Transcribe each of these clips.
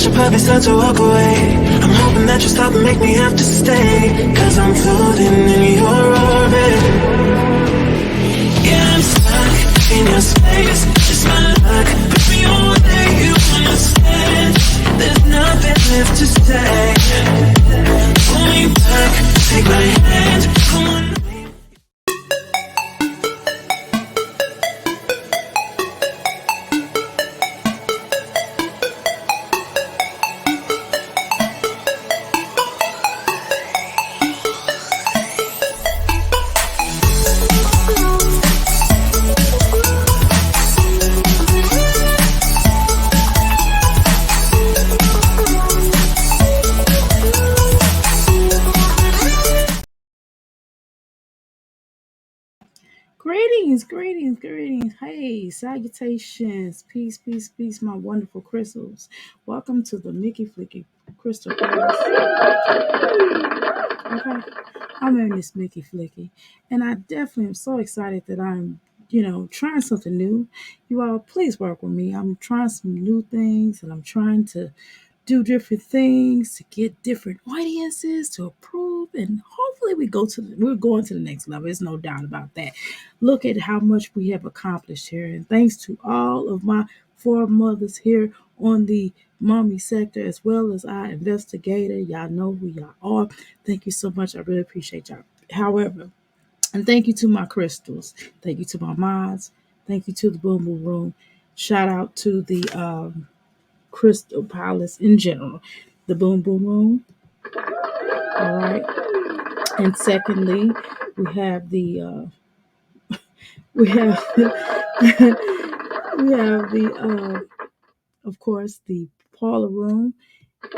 should probably start to walk away. I'm hoping that you stop and make me have to stay, cause I'm floating in your orbit. Yeah, I'm stuck in your space. It's my luck. Put me on where you understand. There's nothing left to say. Pull me back, take my hand. Come on. Greetings. Hey, salutations. Peace, my wonderful crystals. Welcome to the Mickey Flicky Crystal Palace. Okay, I'm in this Mickey Flicky, and I definitely am so excited that I'm, trying something new. You all, please work with me. I'm trying some new things, and I'm trying to do different things to get different audiences to approve, and hopefully we're going to the next level. There's no doubt about that. Look at how much we have accomplished here, and thanks to all of my foremothers here on the mommy sector, as well as our investigator. Y'all know who y'all are. Thank you so much. I really appreciate y'all. However, and thank you to my crystals. Thank you to my mods. Thank you to the Boom Boom Room. Shout out to the Crystal Palace in general, the Boom Boom Room. All right, and secondly, we have the we have we have the of course the parlor room,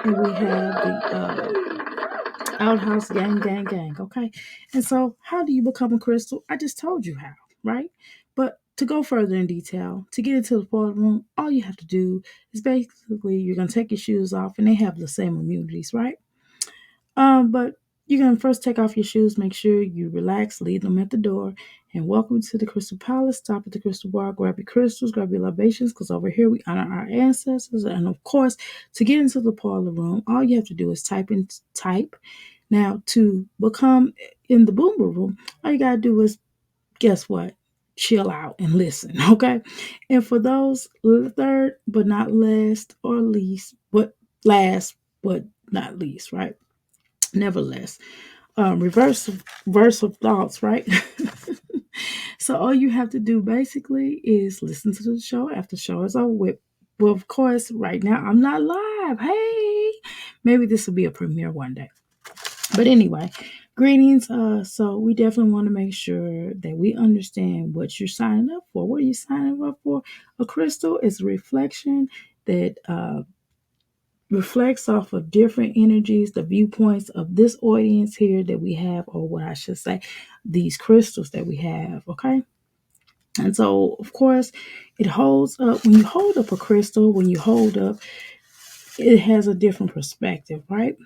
and we have the outhouse gang. Okay, and so how do you become a crystal? I just told you how, right? But to go further in detail, to get into the parlor room, all you have to do is basically you're gonna take your shoes off, and they have the same immunities, right? But you're gonna first take off your shoes, make sure you relax, leave them at the door, and welcome to the Crystal Palace. Stop at the Crystal Bar, grab your crystals, grab your libations, because over here we honor our ancestors. And of course, to get into the parlor room, all you have to do is type. Now, to become in the Boomer room, all you gotta do is guess what? Chill out and listen, okay? And for those third but not last or least, but last but not least, right? Nevertheless, reverse of thoughts, right? So all you have to do basically is listen to the show after the show is over with. Well, of course, right now I'm not live. Hey, maybe this will be a premiere one day. But anyway, greetings. So we definitely want to make sure that we understand what you're signing up for. What are you signing up for? A crystal is a reflection that reflects off of different energies, the viewpoints of this audience here that we have, or what I should say, these crystals that we have, okay? And so, of course, it holds up. When you hold up a crystal, it has a different perspective, right?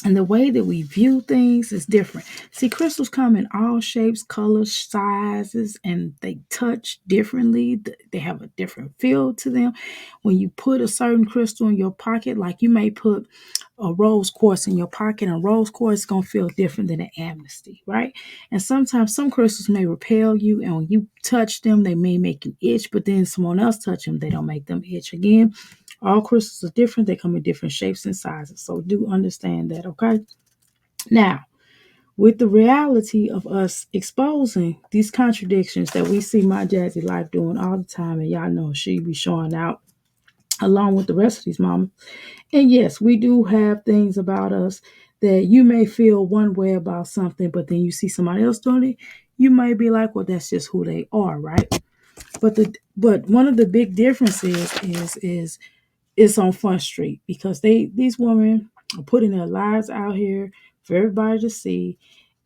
And the way that we view things is different. See, crystals come in all shapes, colors, sizes, and they touch differently. They have a different feel to them. When you put a certain crystal in your pocket, like you may put a rose quartz in your pocket, and rose quartz is going to feel different than an amnesty, right? And sometimes some crystals may repel you, and when you touch them, they may make you itch, but then someone else touch them, they don't make them itch again. All crystals are different. They come in different shapes and sizes. So do understand that, okay? Now, with the reality of us exposing these contradictions that we see my Jazzy Life doing all the time, and y'all know she be showing out along with the rest of these mamas. And yes, we do have things about us that you may feel one way about something, but then you see somebody else doing it, you may be like, well, that's just who they are, right? But one of the big differences is it's on Front Street, because these women are putting their lives out here for everybody to see.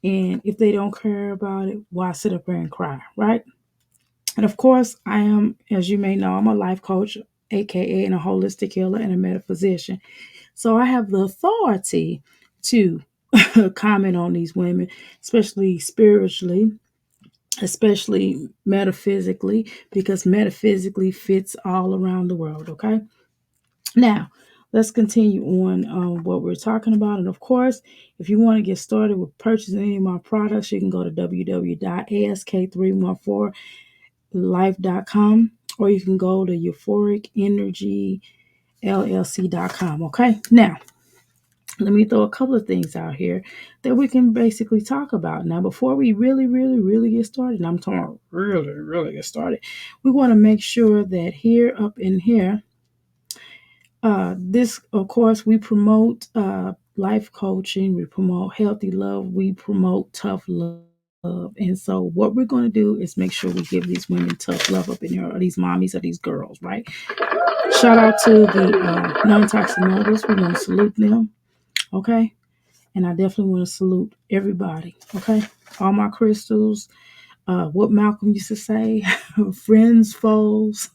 And if they don't care about it, why sit up there and cry, right? And of course, I am, as you may know, I'm a life coach, aka a holistic healer and a metaphysician. So I have the authority to comment on these women, especially spiritually, especially metaphysically, because metaphysically fits all around the world, okay? Now, let's continue on what we're talking about. And of course, if you want to get started with purchasing any of my products, you can go to www.ask314life.com, or you can go to euphoricenergyllc.com. Okay, now let me throw a couple of things out here that we can basically talk about. Now, before we really, really, really get started, and I'm talking really, really get started, we want to make sure that here up in here, this, of course, we promote life coaching, we promote healthy love, we promote tough love. And so, what we're going to do is make sure we give these women tough love up in here, or these mommies, or these girls, right? Shout out to the non toxic mothers. We want to salute them, okay? And I definitely want to salute everybody, okay? All my crystals, what Malcolm used to say, friends, foes,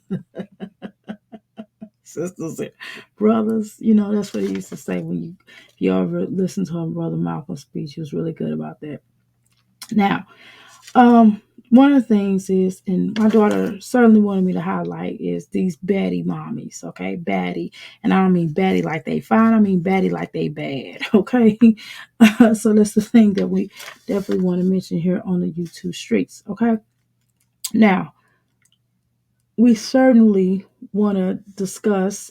sisters, and brothers. You know, that's what he used to say when if you ever listen to him, Brother Malcolm's speech. He was really good about that. Now, one of the things is, and my daughter certainly wanted me to highlight, is these baddie mommies, okay? Baddie. And I don't mean baddie like they fine, I mean baddie like they bad, okay? So that's the thing that we definitely want to mention here on the YouTube streets, okay? Now, we certainly want to discuss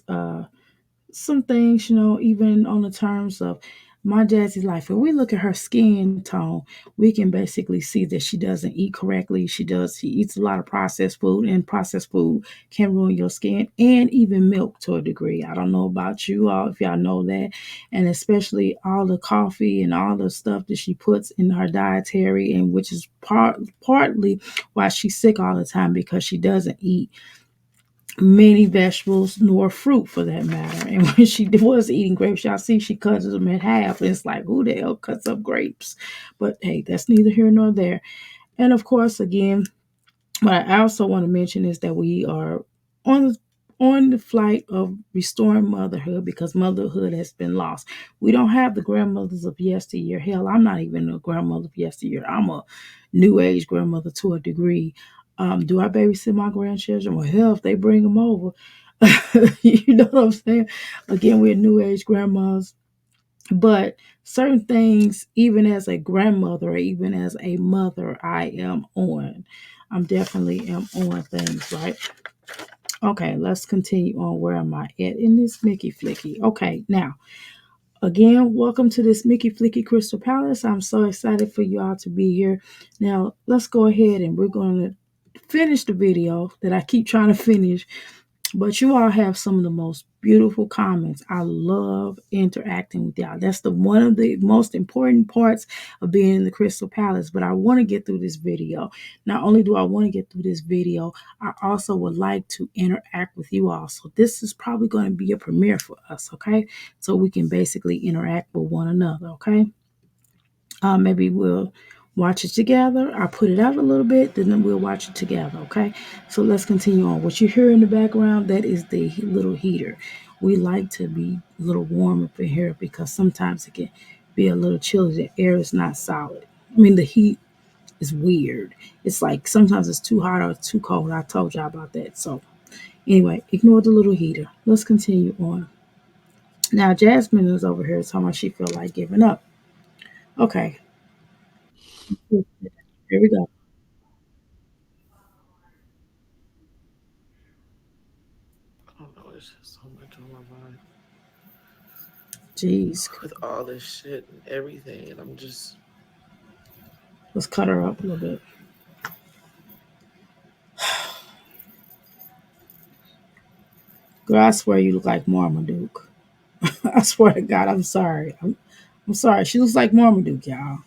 some things, even on the terms of my Jazzy life. When we look at her skin tone, we can basically see that she doesn't eat correctly. She eats a lot of processed food, and processed food can ruin your skin, and even milk to a degree. I don't know about you all, if y'all know that. And especially all the coffee and all the stuff that she puts in her dietary, and which is partly why she's sick all the time, because she doesn't eat many vegetables nor fruit for that matter. And when she was eating grapes, y'all see she cuts them in half. And it's like, who the hell cuts up grapes? But hey, that's neither here nor there. And of course, again, what I also want to mention is that we are on on the flight of restoring motherhood, because motherhood has been lost. We don't have the grandmothers of yesteryear. Hell, I'm not even a grandmother of yesteryear. I'm a new age grandmother to a degree. Do I babysit my grandchildren? Well, hell, if they bring them over, you know what I'm saying? Again, we're new age grandmas, but certain things, even as a grandmother or even as a mother, I am on. I'm definitely am on things, right? Okay, let's continue on. Where am I at in this Mickey Flicky? Okay, now, again, welcome to this Mickey Flicky Crystal Palace. I'm so excited for you all to be here. Now, let's go ahead and we're going to finish the video that I keep trying to finish. But you all have some of the most beautiful comments. I love interacting with y'all. That's one of the most important parts of being in the Crystal Palace. But I want to get through this video. Not only do I want to get through this video, I also would like to interact with you all. So this is probably going to be a premiere for us, okay? So we can basically interact with one another, okay? Maybe we'll watch it together. I'll put it out a little bit, then we'll watch it together, okay? So let's continue on. What you hear in the background, that is the little heater. We like to be a little warm up in here because sometimes it can be a little chilly. The air is not solid. I mean, the heat is weird. It's like sometimes it's too hot or too cold. I told y'all about that. So anyway, ignore the little heater. Let's continue on. Now, Jasmine is over here talking about she feel like giving up. Okay, here we go. I don't know. It's just so much on my mind Jeez. with all this shit and everything, and I'm just Let's cut her up a little bit. Girl, I swear you look like Marmaduke. I swear to God, I'm sorry. I'm sorry. She looks like Marmaduke, y'all.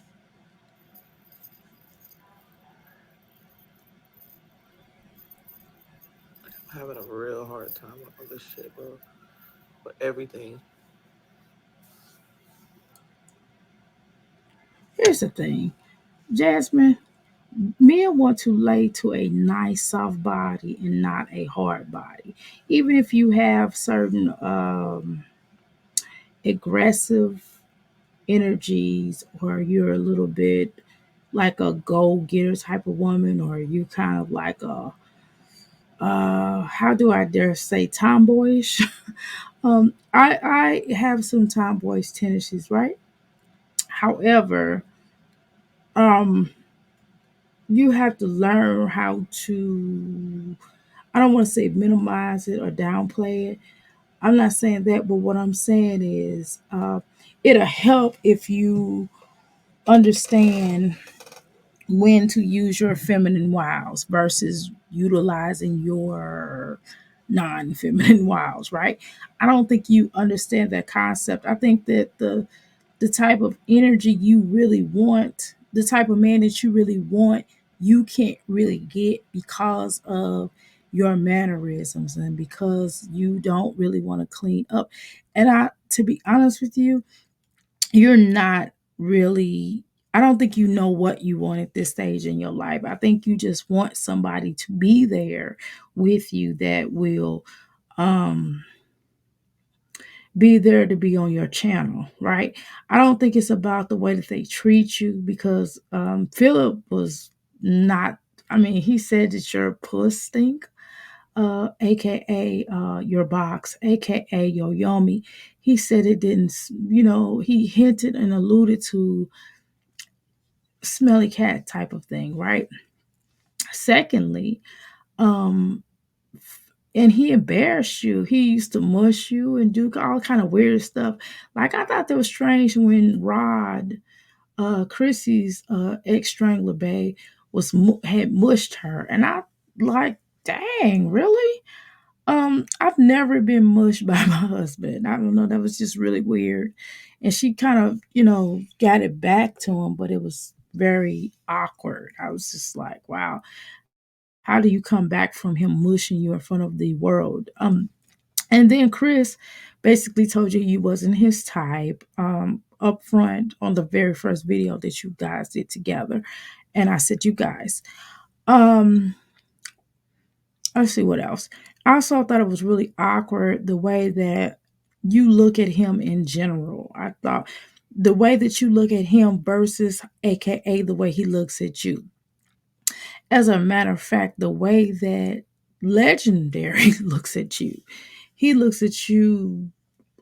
having a real hard time with all this shit, bro. With everything. Here's the thing, Jasmine. Men want to lay to a nice soft body and not a hard body. Even if you have certain aggressive energies, or you're a little bit like a go-getter type of woman, or you kind of like a how do I dare say tomboyish? I have some tomboyish tendencies, right? However, um, you have to learn how to. I don't want to say minimize it or downplay it. I'm not saying that, but what I'm saying is, it'll help if you understand when to use your feminine wiles versus utilizing your non-feminine wiles, right? I don't think you understand that concept. I think that the type of energy you really want, the type of man that you really want, you can't really get because of your mannerisms and because you don't really want to clean up. And I to be honest with you, you're not really, I don't think you know what you want at this stage in your life. I think you just want somebody to be there with you that will um be there to be on your channel, right? I don't think it's about the way that they treat you because Philip was not, I mean, he said that your puss stink, aka your box, aka your yomi. He said it didn't, he hinted and alluded to smelly cat type of thing, right? Secondly, um, and he embarrassed you. He used to mush you and do all kind of weird stuff. Like I thought that was strange when Rod, Chrissy's ex strangler bae, had mushed her, and I like, dang, really? I've never been mushed by my husband. I don't know. That was just really weird. And she kind of, got it back to him, but it was very awkward. I was just like, wow, how do you come back from him mushing you in front of the world? And then Chris basically told you you wasn't his type, up front on the very first video that you guys did together. And I said, you guys, um, let's see what else. I also thought it was really awkward the way that you look at him in general. I thought the way that you look at him versus AKA the way he looks at you. As a matter of fact, the way that Legendary looks at you, he looks at you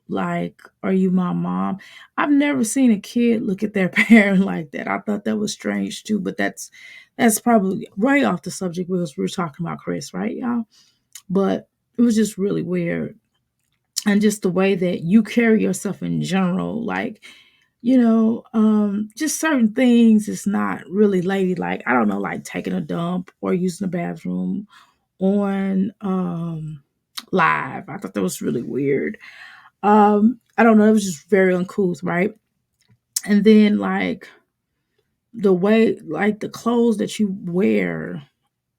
like, are you my mom? I've never seen a kid look at their parent like that. I thought that was strange too, but that's probably right off the subject because we're talking about Chris, right, y'all? But it was just really weird. And just the way that you carry yourself in general, like, just certain things is not really ladylike. I don't know, like taking a dump or using the bathroom on live. I thought that was really weird. I don't know, it was just very uncouth, right? And then like the way, like the clothes that you wear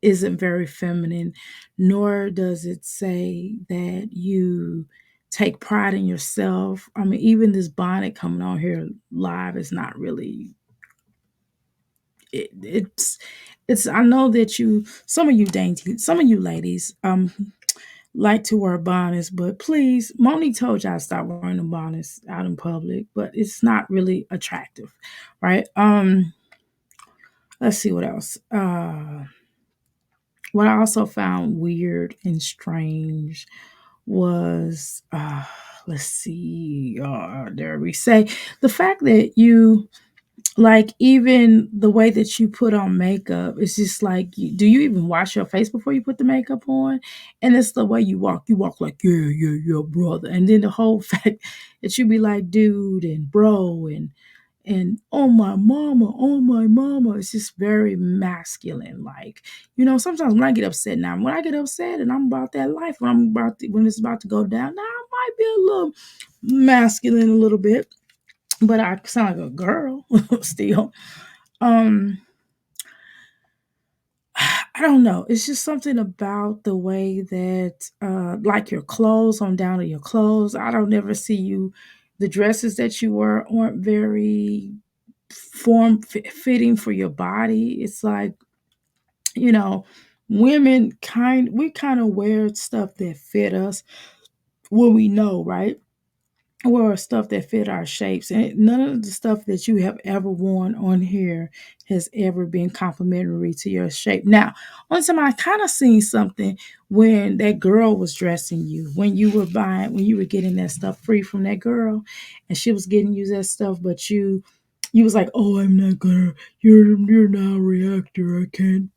isn't very feminine, nor does it say that you take pride in yourself. I mean, even this bonnet coming on here live is not really it's I know that some of you dainty, some of you ladies like to wear bonnets, but please, Monique told y'all to stop wearing the bonnets out in public, but it's not really attractive, right? Let's see what else. What I also found weird and strange was let's see, dare we say, the fact that you, like, even the way that you put on makeup, it's just like, do you even wash your face before you put the makeup on? And it's the way you walk like, yeah, yeah, yeah, brother. And then the whole fact that you be like, dude and bro and oh my mama, it's just very masculine. Like, sometimes when I get upset now, when I get upset and I'm about that life, when it's about to go down, now I might be a little masculine a little bit, but I sound like a girl still. Um, I don't know. It's just something about the way that, like your clothes, on down to your clothes. I don't ever see you. The dresses that you wear aren't very fitting for your body. It's like, you know, we kind of wear stuff that fit us when we know, right? or stuff that fit our shapes. And none of the stuff that you have ever worn on here has ever been complimentary to your shape. Now, on time I kind of seen something when that girl was dressing you, when you were buying, when you were getting that stuff free from that girl, and she was getting you that stuff, but you was like, oh, I'm not gonna. You're now a reactor. I can't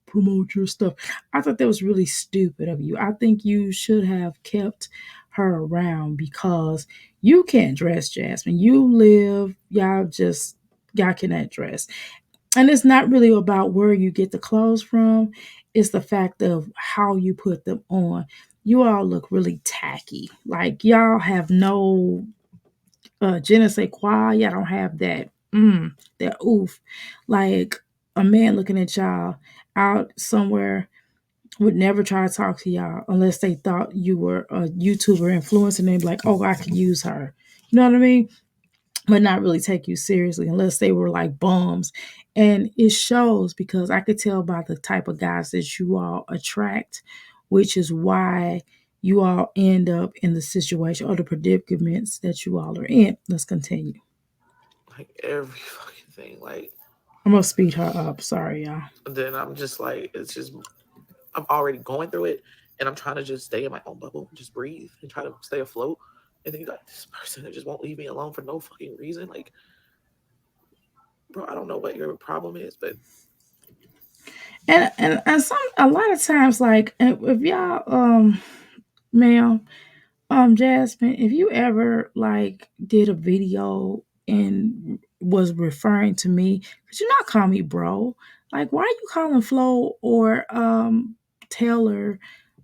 promote your stuff. I thought that was really stupid of you. I think you should have kept her around because you can't dress, Jasmine. You live, y'all cannot dress. And it's not really about where you get the clothes from, it's the fact of how you put them on. You all look really tacky. Like y'all have no je ne sais quoi. Y'all don't have that oof. Like a man looking at y'all out somewhere would never try to talk to y'all unless they thought you were a YouTuber influencer and they'd be like, oh, I could use her. You know what I mean? But not really take you seriously unless they were like bums. And it shows because I could tell by the type of guys that you all attract, which is why you all end up in the situation or the predicaments that you all are in. Let's continue. Like every fucking thing. Like I'm gonna speed her up. Sorry, y'all. then I'm just like, it's just I'm already going through it, and I'm trying to just stay in my own bubble, just breathe, and try to stay afloat. And then you got this person that just won't leave me alone for no fucking reason. Like, bro, I don't know what your problem is, but And some a lot of times, like if y'all ma'am, Jasmine, if you ever like did a video and was referring to me, could you not call me bro? Like, why are you calling Flo or Taylor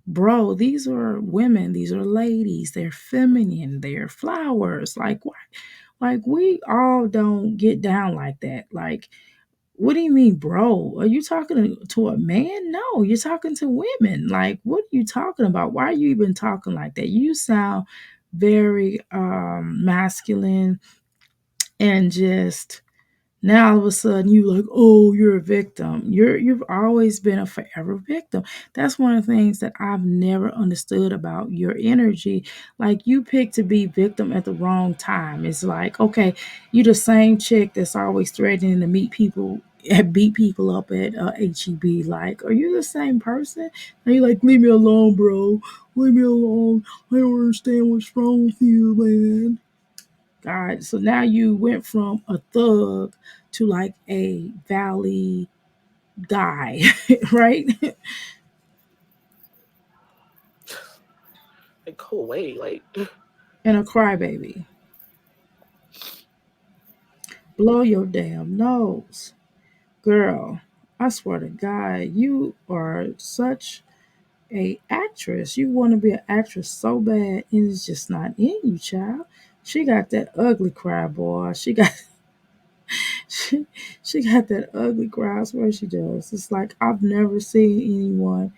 bro? These are women, these are ladies, they're feminine, they're flowers. Like, why? Like, we all don't get down like that. Like, what do you mean, bro? Are you talking to a man? No, you're talking to women. Like, what are you talking about? Why are you even talking like that? You sound very masculine and just now all of a sudden you like, oh, you're a victim. You've always been a forever victim. That's one of the things that I've never understood about your energy. Like you pick to be victim at the wrong time. It's like, okay, you the same chick that's always threatening to meet people beat people up at HEB. Like, are you the same person? Are you like, leave me alone, bro? Leave me alone. I don't understand what's wrong with you, man. God. So now you went from a thug to like a valley guy, right? like go away. Like And a crybaby. Blow your damn nose. Girl, I swear to God, you are such a actress. You want to be an actress so bad, and it's just not in you, child. She got that ugly cry, boy. She, she got that ugly cry. I swear she does. It's like I've never seen anyone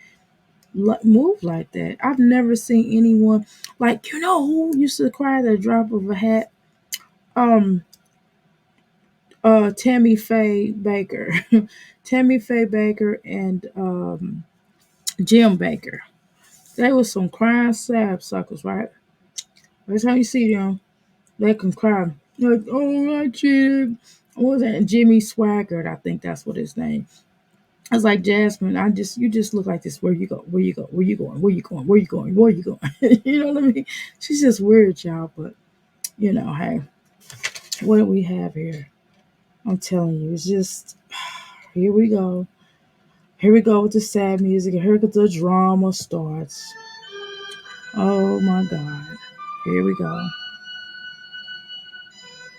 move like that. I've never seen anyone like who used to cry at the drop of a hat. Um, Tammy Faye Baker, Tammy Faye Baker, and Jim Baker. They was some crying sab suckers, right? Every time you see them, they can cry like, "Oh, I cheated." What was that? Jimmy Swaggart, I think that's what his name. I was like, Jasmine, you just look like this. Where you go? Where you go? Where you going? Where you going? Where you going? Where you going? You know what I mean? She's just weird, y'all. But hey, what do we have here? I'm telling you, it's just here we go. Here we go with the sad music. Here the drama starts. Oh my God. Here we go.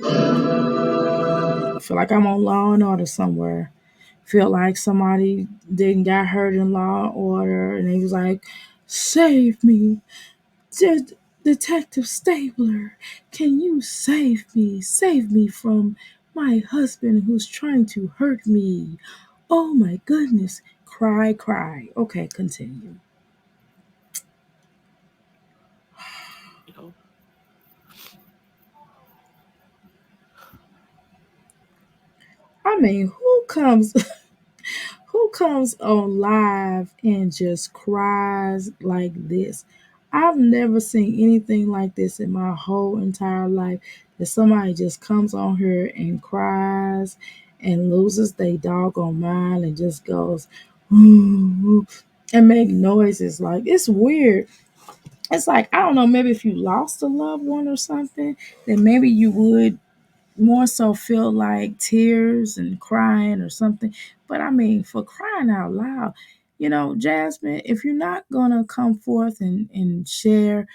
I feel like I'm on Law and Order somewhere. Feel like somebody didn't got hurt in Law and Order, and he was like, "Save me, Detective Stabler, can you save me? Save me from my husband who's trying to hurt me. Oh my goodness." Cry, cry. Okay, continue. you know, I mean, who comes on live and just cries like this? I've never seen anything like this in my whole entire life. That somebody just comes on here and cries and loses their doggone mind and just goes and make noises. Like, it's weird. It's like, I don't know, maybe if you lost a loved one or something, then maybe you would more so feel like tears and crying or something. But I mean, for crying out loud, Jasmine, if you're not gonna come forth and share,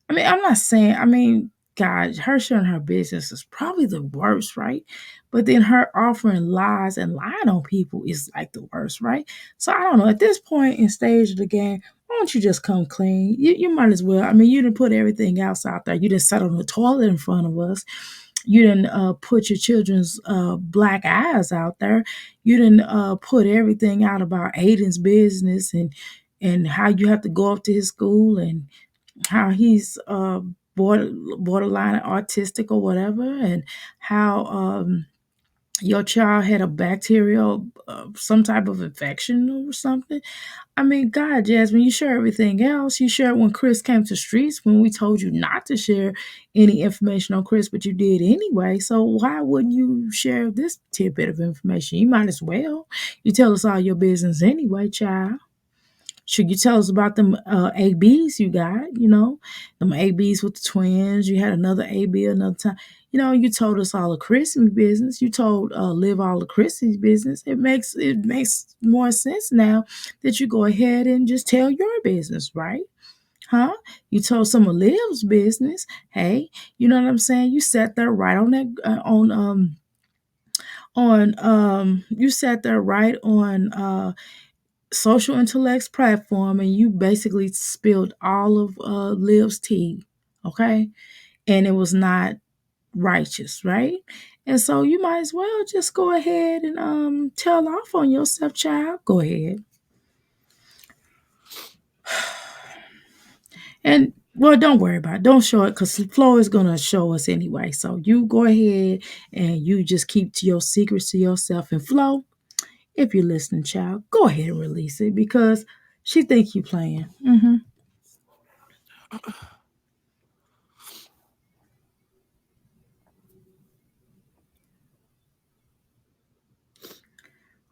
I mean, I'm not saying, I mean, God, her sharing her business is probably the worst, right? But then her offering lies and lying on people is like the worst, right? So I don't know. At this point in stage of the game, why don't you just come clean? You might as well. I mean, you didn't put everything else out there. You didn't sit on the toilet in front of us. You didn't put your children's black eyes out there. You didn't put everything out about Aiden's business and how you have to go up to his school and how he's borderline autistic or whatever, and how your child had a bacterial some type of infection or something. I mean, God, Jasmine, you share everything else. You shared when Chris came to streets when we told you not to share any information on Chris, but you did anyway. So why wouldn't you share this tidbit of information? You might as well. You tell us all your business anyway, child. Should you tell us about them ABs you got, them ABs with the twins? You had another AB another time. You told us all of Chrissy's business. You told Liv all of Chrissy's business. It makes more sense now that you go ahead and just tell your business, right? Huh? You told some of Liv's business. Hey, you know what I'm saying? You sat there right on that you sat there right on social intellects platform, and you basically spilled all of Liv's tea, okay? And it was not righteous, right? And so you might as well just go ahead and tell off on yourself, child. Go ahead. And well, don't worry about it. Don't show it because Flo is gonna show us anyway. So you go ahead and you just keep to your secrets to yourself. And Flo, if you're listening, child, go ahead and release it because she think you playing.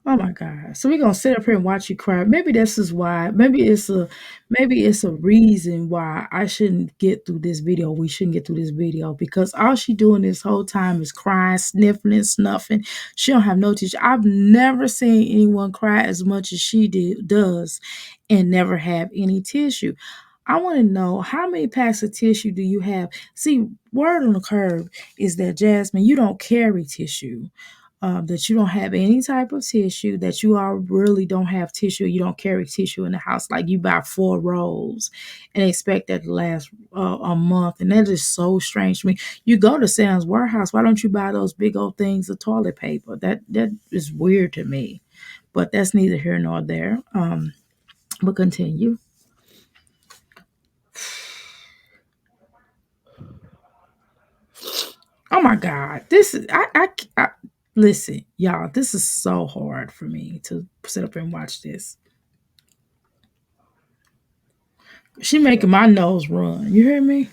Oh my God. So we're gonna sit up here and watch you cry. Maybe this is why, maybe it's a reason why I shouldn't get through this video. We shouldn't get through this video because all she doing this whole time is crying, sniffling, and snuffing. She don't have no tissue. I've never seen anyone cry as much as she does and never have any tissue. I want to know how many packs of tissue do you have? See, word on the curb is that Jasmine, you don't carry tissue, that you don't have any type of tissue, that you all really don't have tissue, you don't carry tissue in the house, like you buy 4 rolls and expect that to last a month. And that is so strange to me. You go to Sam's Warehouse, why don't you buy those big old things of toilet paper? That is weird to me, but that's neither here nor there. But continue. Oh my God, this is I listen, y'all. This is so hard for me to sit up and watch this. She making my nose run. You hear me?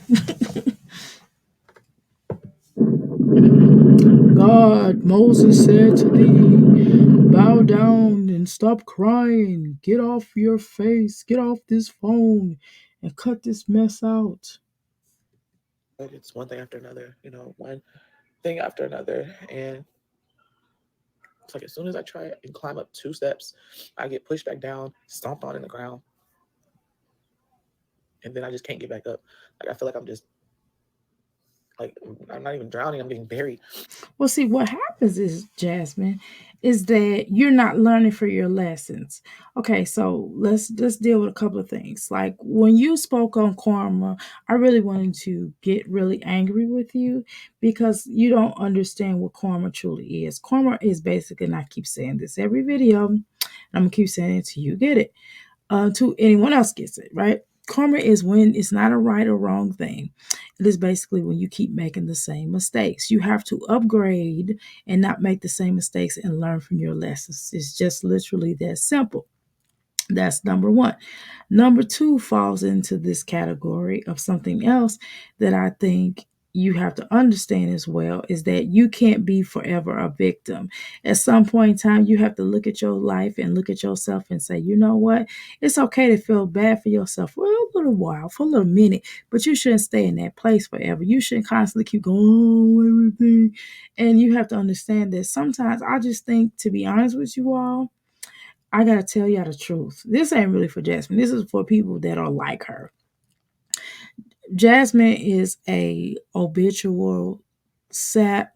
God, Moses said to thee, bow down and stop crying. Get off your face. Get off this phone and cut this mess out. Like it's one thing after another, one thing after another. And it's like as soon as I try and climb up 2 steps, I get pushed back down, stomped on in the ground, and then I just can't get back up. Like I feel like I'm just like I'm not even drowning, I'm getting buried. Well, see, what happens is, Jasmine, is that you're not learning for your lessons. Okay, so let's deal with a couple of things. Like when you spoke on karma, I really wanted to get really angry with you because you don't understand what karma truly is. Karma is basically, and I keep saying this every video, and I'm gonna keep saying it till you get it. To anyone else gets it, right? Karma is when it's not a right or wrong thing. It is basically when you keep making the same mistakes. You have to upgrade and not make the same mistakes and learn from your lessons. It's just literally that simple. That's number one. Number two falls into this category of something else that I think you have to understand as well is that you can't be forever a victim. At some point in time, you have to look at your life and look at yourself and say, you know what? It's okay to feel bad for yourself for a little while, for a little minute, but you shouldn't stay in that place forever. You shouldn't constantly keep going, oh, everything. And you have to understand that sometimes I just think, to be honest with you all, I gotta tell y'all the truth. This ain't really for Jasmine. This is for people that are like her. Jasmine is a habitual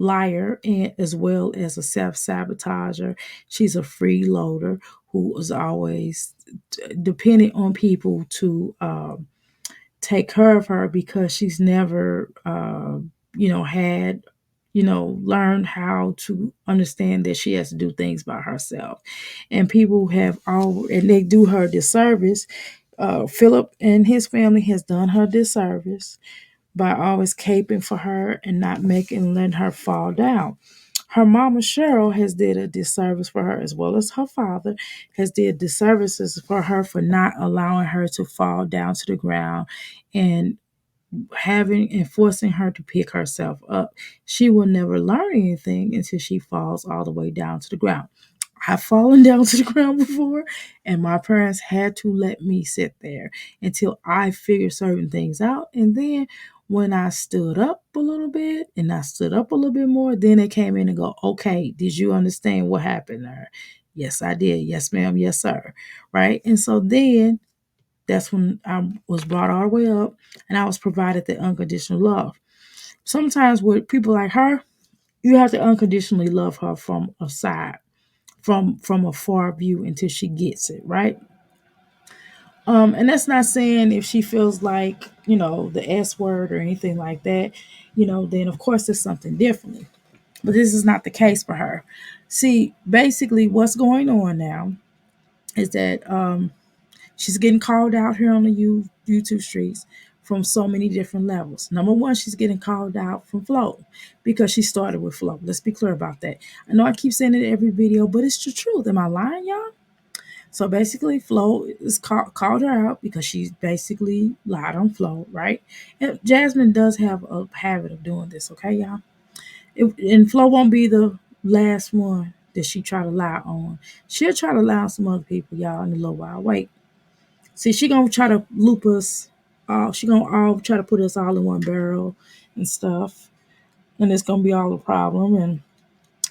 liar and as well as a self-sabotager. She's a freeloader who is always dependent on people to take care of her because she's never had learned how to understand that she has to do things by herself. And people have all and they do her disservice. Philip and his family has done her disservice by always caping for her and not making letting her fall down. Her mama Cheryl has did a disservice for her, as well as her father has did disservices for her for not allowing her to fall down to the ground and having and forcing her to pick herself up. She will never learn anything until she falls all the way down to the ground. I've fallen down to the ground before, and my parents had to let me sit there until I figured certain things out. And then when I stood up a little bit and I stood up a little bit more, then they came in and go, okay, did you understand what happened there? Yes, I did. Yes, ma'am. Yes, sir. Right. And so then that's when I was brought all the way up and I was provided the unconditional love. Sometimes with people like her, you have to unconditionally love her from a side, from a far view until she gets it, right? And that's not saying if she feels like, the S word or anything like that, then of course there's something differently. But this is not the case for her. See, basically what's going on now is that she's getting called out here on the YouTube streets from so many different levels. Number one, she's getting called out from Flo because she started with Flo. Let's be clear about that. I know I keep saying it in every video, but it's the truth. Am I lying, y'all? So basically, Flo is called her out because she's basically lied on Flo, right? And Jasmine does have a habit of doing this, okay, y'all? And Flo won't be the last one that she try to lie on. She'll try to lie on some other people, y'all, in a little while. Wait. See, she gonna try to loop us all. She gonna all try to put us all in one barrel and stuff, and it's gonna be all a problem. And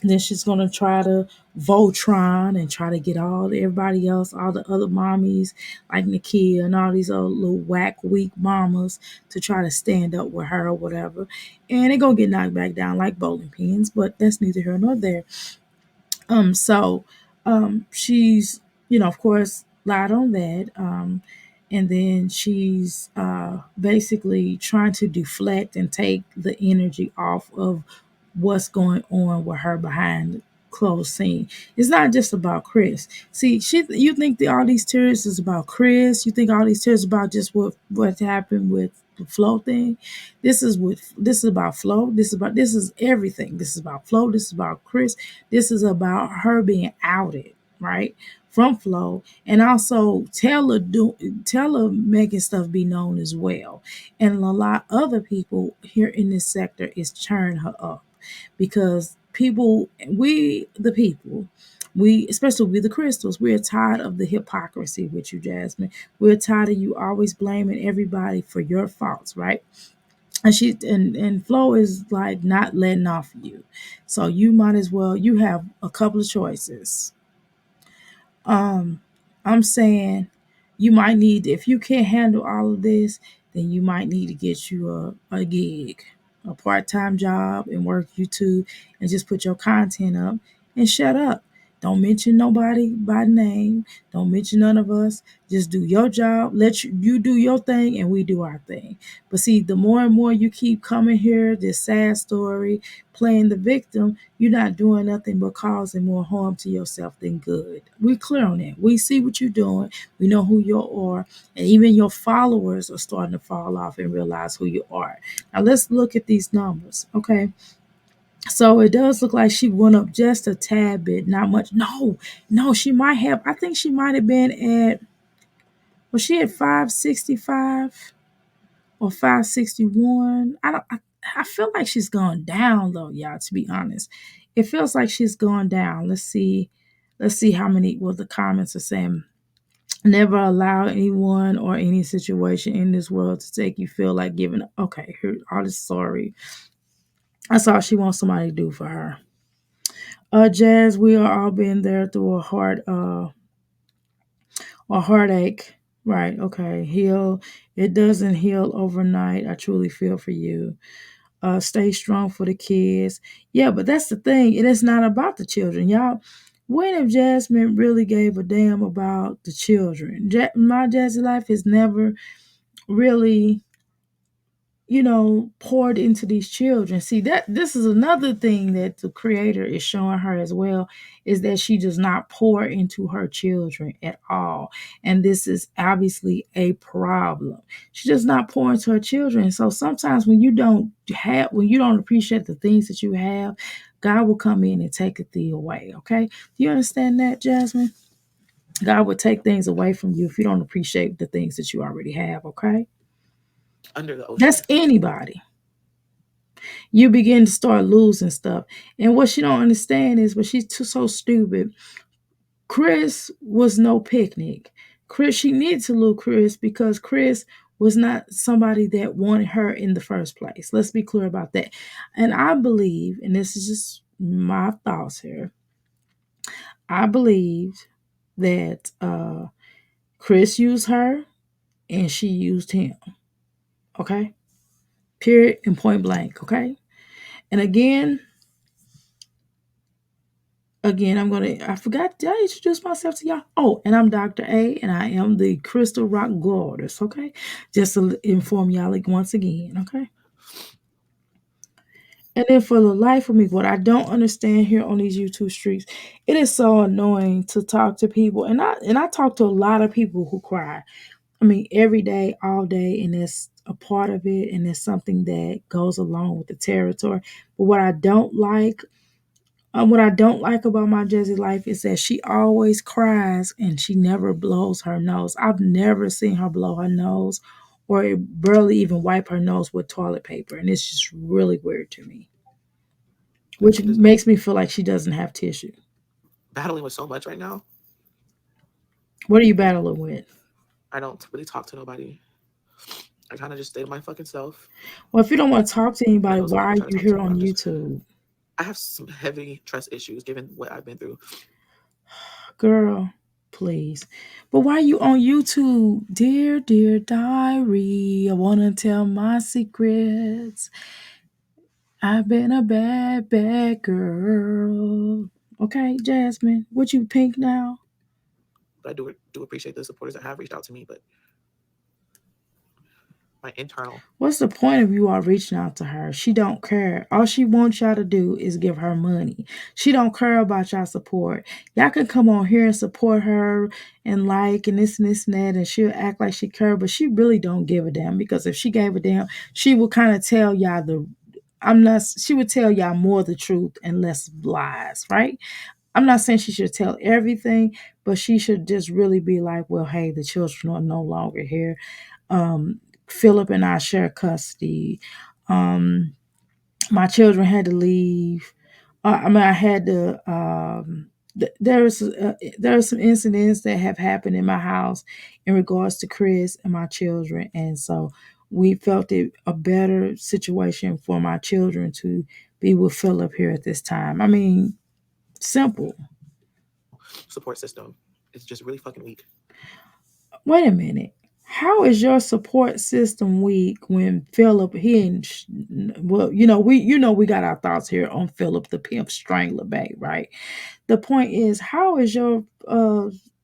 then she's gonna try to Voltron and try to get everybody else, all the other mommies like Nakia and all these other little whack weak mamas to try to stand up with her or whatever, and it gonna get knocked back down like bowling pins. But that's neither here nor there. She's, of course, lied on that. And then she's basically trying to deflect and take the energy off of what's going on with her behind the closed scene. It's not just about Chris. See, you think that all these tears is about Chris. You think all these tears about just what happened with the Flo thing. This is about Flo. This is everything. This is about Flo. This is about Chris. This is about her being outed, right? From Flo, and also Taylor making stuff be known as well. And a lot of other people here in this sector is cheering her up because we, especially we the crystals, we're tired of the hypocrisy with you, Jasmine. We're tired of you always blaming everybody for your faults, right? And Flo is like not letting off you. So you might as well, you have a couple of choices. I'm saying you might need, if you can't handle all of this, then you might need to get you a gig, a part-time job, and work YouTube and just put your content up and shut up. Don't mention nobody by name. Don't mention none of us. Just do your job. Let you do your thing and we do our thing. But see, the more and more you keep coming here, this sad story, playing the victim, you're not doing nothing but causing more harm to yourself than good. We're clear on that. We see what you're doing. We know who you are. And even your followers are starting to fall off and realize who you are. Now let's look at these numbers, okay? So it does look like she went up just a tad bit, not much. No, she might have. I think she might have been at. Was she at 565 or 561? I feel like she's gone down though, y'all, to be honest. It feels like she's gone down. Let's see. Let's see how many what the comments are saying. Never allow anyone or any situation in this world to take you feel like giving up. Okay, here all this sorry. That's all she wants somebody to do for her. Jazz, we are all been there through a heartache. Right, okay. Heal. It doesn't heal overnight. I truly feel for you. Stay strong for the kids. Yeah, but that's the thing. It is not about the children, y'all. When if Jasmine really gave a damn about the children? My Jazzy life has never really, poured into these children. See, that this is another thing that the creator is showing her as well, is that she does not pour into her children at all. And this is obviously a problem. She does not pour into her children. So sometimes when you don't appreciate the things that you have, God will come in and take it away. Okay. Do you understand that, Jasmine? God will take things away from you if you don't appreciate the things that you already have. Okay. Under the ocean. That's anybody. You begin to start losing stuff. And what she don't understand is, but she's so stupid. Chris was no picnic. She needed to lose Chris because Chris was not somebody that wanted her in the first place. Let's be clear about that. And I believe, and this is just my thoughts here, I believe that Chris used her and she used him. Okay? Period and point blank. Okay? And again, I forgot, did I introduce myself to y'all? Oh, and I'm Dr. A, and I am the Crystal Rock Goddess, okay? Just to inform y'all once again, okay? And then for the life of me, what I don't understand here on these YouTube streets, it is so annoying to talk to people. And I talk to a lot of people who cry. I mean, every day, all day, and it's a part of it, and it's something that goes along with the territory. But what I don't like about my Jazzy life is that she always cries and she never blows her nose. I've never seen her blow her nose or barely even wipe her nose with toilet paper. And it's just really weird to me, Like which she just makes me feel like she doesn't have tissue. battling with so much right now. What are you battling with? I don't really talk to nobody. I kind of just stay to my fucking self. Well, if you don't want to talk to And anybody, those why are people try to you talk to here me, but on YouTube? I have some heavy trust issues given what I've been through. Girl, please. But why are you on YouTube? Dear, dear diary, I want to tell my secrets. I've been a bad, bad girl. Okay, Jasmine, what you pink now? But I do appreciate the supporters that have reached out to me. But my internal, What's the point of you all reaching out to her? She don't care. All she wants y'all to do is give her money. She don't care about y'all support. Y'all can come on here and support her and and this and that, and she'll act like she care, but she really don't give a damn, because if she gave a damn, she would kind of tell y'all she would tell y'all more the truth and less lies, right? I'm not saying she should tell everything, but she should just really be like, well, hey, the children are no longer here. Philip and I share custody. Um, my children had to leave. I had to. There are some incidents that have happened in my house in regards to Chris and my children, and so we felt it a better situation for my children to be with Philip here at this time. I mean, simple. support system is just really fucking weak. Wait a minute. How is your support system weak when Philip we got our thoughts here on Philip the pimp strangler bait, right? The point is, how is your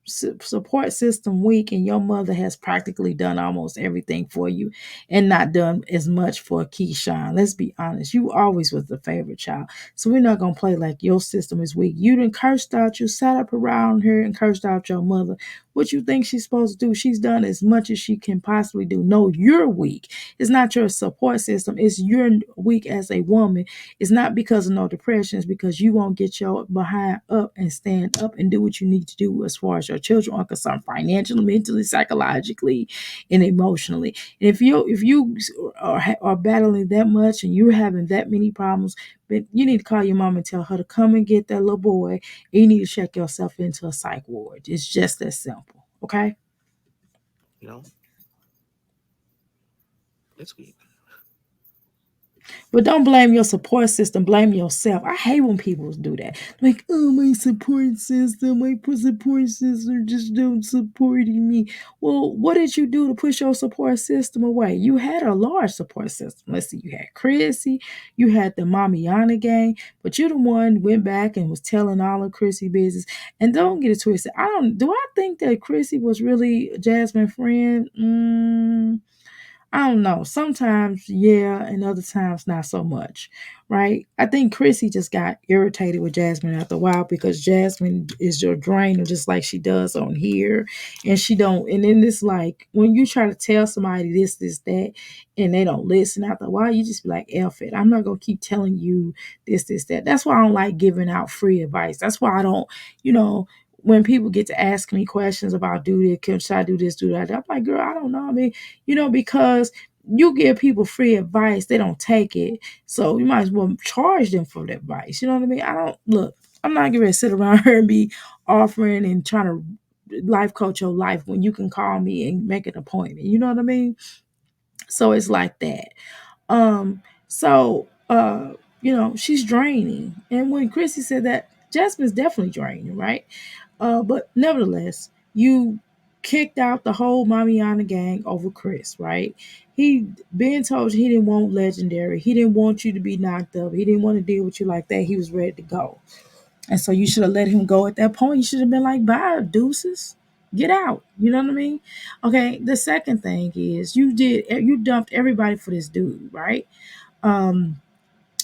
support system weak and your mother has practically done almost everything for you and not done as much for Keyshawn? Let's be honest. You always was the favorite child. So we're not going to play like your system is weak. You done cursed out, you sat up around here and cursed out your mother What you think she's supposed to do? She's done as much as she can possibly do. No, you're weak. It's not your support system. It's you're weak as a woman. It's not because of no depression. It's because you won't get your behind up and stand up and do what you need to do as far as your children are concerned, financially, mentally, psychologically, and emotionally. And if you are battling that much and you're having that many problems, but you need to call your mom and tell her to come and get that little boy. And you need to check yourself into a psych ward. It's just that simple. Okay. You know, it's weak. But don't blame your support system. Blame yourself. I hate when people do that. Like, oh, my support system just don't supporting me. Well, what did you do to push your support system away? You had a large support system. Let's see, you had Chrissy, you had the Mamiana gang, but you the one who went back and was telling all of Chrissy business. And don't get it twisted. I think that Chrissy was really Jasmine's friend? I don't know. Sometimes, yeah, and other times not so much, right? I think Chrissy just got irritated with Jasmine after a while because Jasmine is your drainer, just like she does on here, and she don't. And then it's like when you try to tell somebody this, that, and they don't listen after a while, you just be like, "F it, I'm not gonna keep telling you this, that." That's why I don't like giving out free advice. That's why I don't, you know. When people get to ask me questions about should I do this, do that? I'm like, girl, I don't know. I mean, because you give people free advice, they don't take it. So you might as well charge them for that advice. You know what I mean? I'm not going to sit around here and be offering and trying to life coach your life when you can call me and make an appointment. You know what I mean? So it's like that. So she's draining. And when Chrissy said that, Jasmine's definitely draining, right? But nevertheless, you kicked out the whole Mamiana gang over Chris, right? Ben told you he didn't want legendary. He didn't want you to be knocked up. He didn't want to deal with you like that. He was ready to go. And so you should have let him go at that point. You should have been like, bye, deuces. Get out. You know what I mean? Okay, the second thing is you dumped everybody for this dude, right? Um,